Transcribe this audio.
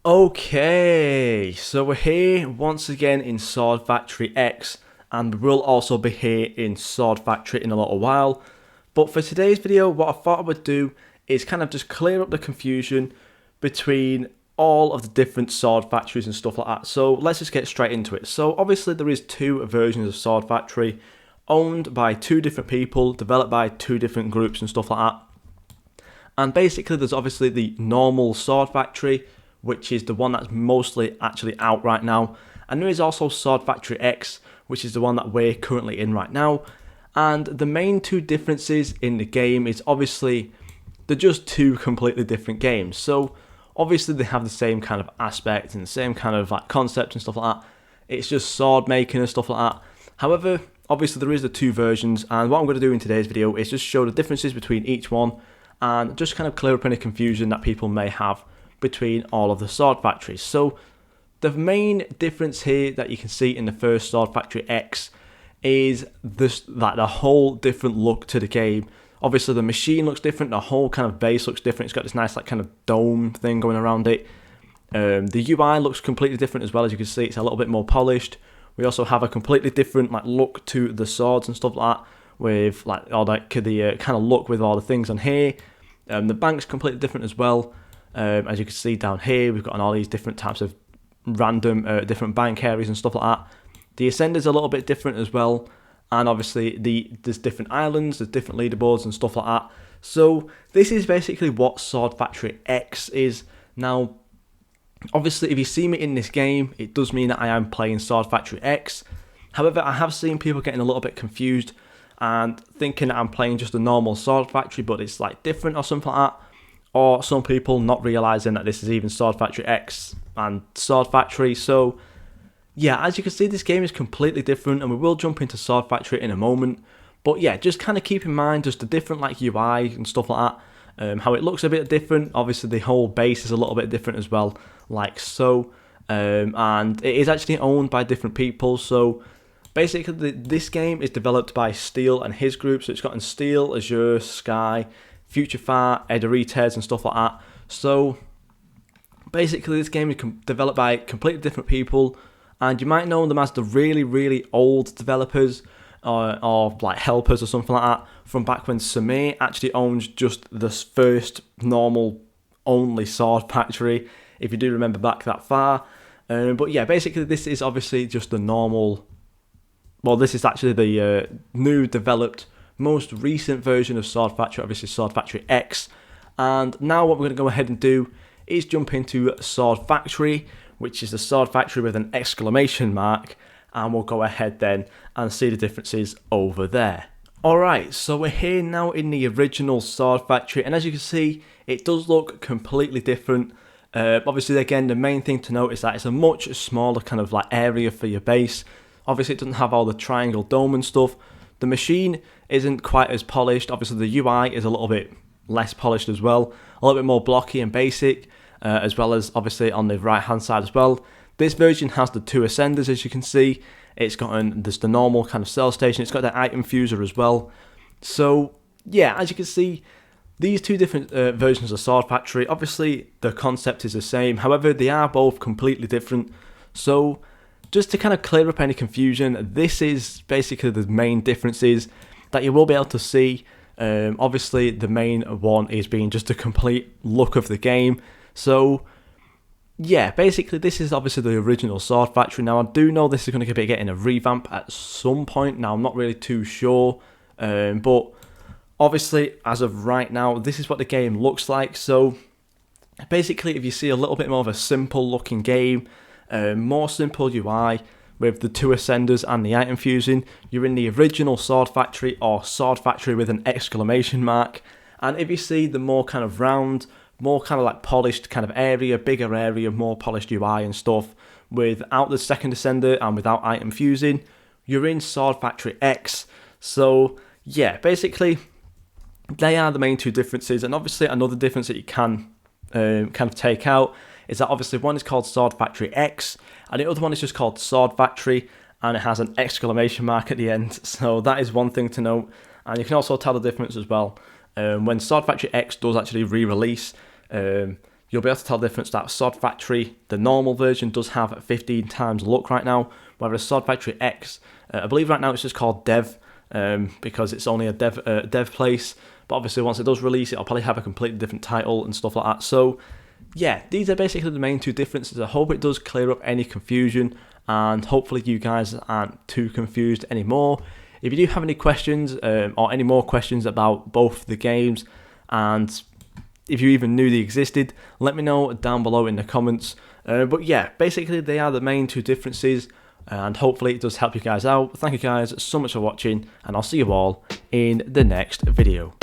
Okay, so we're here once again in Sword Factory X, and we will also be here in Sword Factory in a little while. But for today's video, what I thought I would do is kind of just clear up the confusion between all of the different Sword Factories and stuff like that. So let's just get straight into it. So obviously there is two versions of Sword Factory, owned by two different people, developed by two different groups and stuff like that. And basically there's obviously the normal Sword Factory, which is the one that's mostly actually out right now. And there is also Sword Factory X, which is the one that we're currently in right now. And the main two differences in the game is obviously they're just two completely different games. So obviously they have the same kind of aspect and the same kind of like concept and stuff like that. It's just sword making and stuff like that. However, obviously there is the two versions, and what I'm going to do in today's video is just show the differences between each one and just kind of clear up any confusion that people may have between all of the Sword Factories. So the main difference here that you can see in the first Sword Factory X is this, like the whole different look to the game. Obviously the machine looks different, the whole kind of base looks different. It's got this nice like kind of dome thing going around it. The UI looks completely different as well. As you can see, it's a little bit more polished. We also have a completely different like look to the swords and stuff like that, with like all that the kind of look with all the things on here. The bank's completely different as well. As you can see down here, we've got all these different types of random different bank areas and stuff like that. The Ascender's a little bit different as well, and obviously there's different islands, there's different leaderboards and stuff like that. So this is basically what Sword Factory X is. Now, obviously if you see me in this game, it does mean that I am playing Sword Factory X. However, I have seen people getting a little bit confused and thinking that I'm playing just a normal Sword Factory, but it's like different or something like that. Or some people not realising that this is even Sword Factory X and Sword Factory. So yeah, as you can see, this game is completely different, and we will jump into Sword Factory in a moment. But yeah, just kind of keep in mind just the different like UI and stuff like that. How it looks a bit different. Obviously the whole base is a little bit different as well, like so. And it is actually owned by different people. So basically this game is developed by Steel and his group. So it's got in Steel, Azure, Sky, Future Far, Ederites and stuff like that. So basically this game is developed by completely different people, and you might know them as the really old developers or like helpers or something like that from back when Samir actually owns just the first normal only Sword Factory, if you do remember back that far. But yeah, basically this is obviously just the normal, well, this is actually the new developed most recent version of Sword Factory, obviously Sword Factory X. And now what we're going to go ahead and do is jump into Sword Factory, which is the Sword Factory with an exclamation mark, and we'll go ahead then and see the differences over there. Alright, so we're here now in the original Sword Factory, and as you can see, it does look completely different. Obviously, again, the main thing to note is that it's a much smaller kind of like area for your base. Obviously, it doesn't have all the triangle dome and stuff. The machine isn't quite as polished. Obviously, the UI is a little bit less polished as well, a little bit more blocky and basic, as well as obviously on the right hand side as well. This version has the two ascenders, as you can see. It's got there's the normal kind of cell station. It's got the item fuser as well. So yeah, as you can see, these two different versions of Sword Factory, obviously the concept is the same. However, they are both completely different. So just to kind of clear up any confusion, this is basically the main differences that you will be able to see. Obviously, the main one is being just a complete look of the game. So yeah, basically this is obviously the original Sword Factory. Now I do know this is going to be getting a revamp at some point. Now I'm not really too sure, but obviously as of right now, this is what the game looks like. So basically, if you see a little bit more of a simple looking game, more simple UI with the two ascenders and the item fusing, you're in the original Sword Factory, or Sword Factory with an exclamation mark. And if you see the more kind of round, more kind of like polished kind of area, bigger area, more polished UI and stuff, without the second ascender and without item fusing, you're in Sword Factory X. So yeah, basically they are the main two differences. And obviously another difference that you can kind of take out is that obviously one is called Sword Factory X, and the other one is just called Sword Factory, and it has an exclamation mark at the end. So that is one thing to note, and you can also tell the difference as well. When Sword Factory X does actually re-release, you'll be able to tell the difference that Sword Factory, the normal version, does have 15 times luck right now, whereas Sword Factory X, I believe right now it's just called Dev, because it's only a dev place, but obviously once it does release, it'll probably have a completely different title and stuff like that. So yeah, these are basically the main two differences. I hope it does clear up any confusion, and hopefully you guys aren't too confused anymore. If you do have any questions or any more questions about both the games, and if you even knew they existed, let me know down below in the comments. But yeah, basically they are the main two differences, and hopefully it does help you guys out. Thank you guys so much for watching, and I'll see you all in the next video.